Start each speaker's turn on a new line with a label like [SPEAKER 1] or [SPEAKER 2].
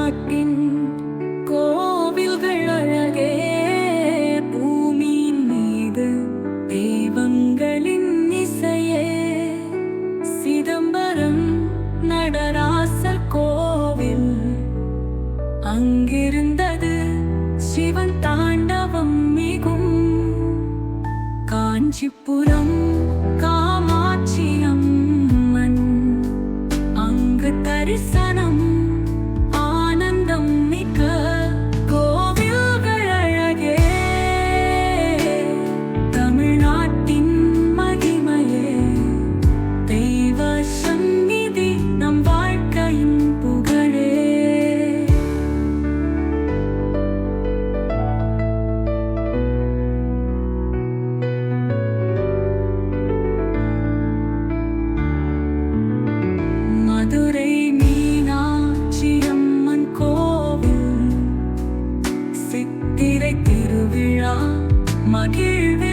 [SPEAKER 1] தமிழ்நாட்டின் கோவில்கள் அழகே, பூமியின் மீது தெய்வங்களின் இசையே. சிதம்பரம் நடராசர் கோவில், அங்கிருந்தது சிவன் தாண்டவம் மிகும். காஞ்சிபுரம் காமாட்சி அம்மன், அங்கு தரிசனம் ஆனந்தம் மிக்க கோவில்கள் அழகே. தமிழ்நாட்டின் மகிமையே, தெய்வ சந்நிதி நம் வாழ்க்கையின் புகழே. மதுரை மீனாட்சி அம்மன் கோவில், சித்திரை திருவிழா மகிழ்வே.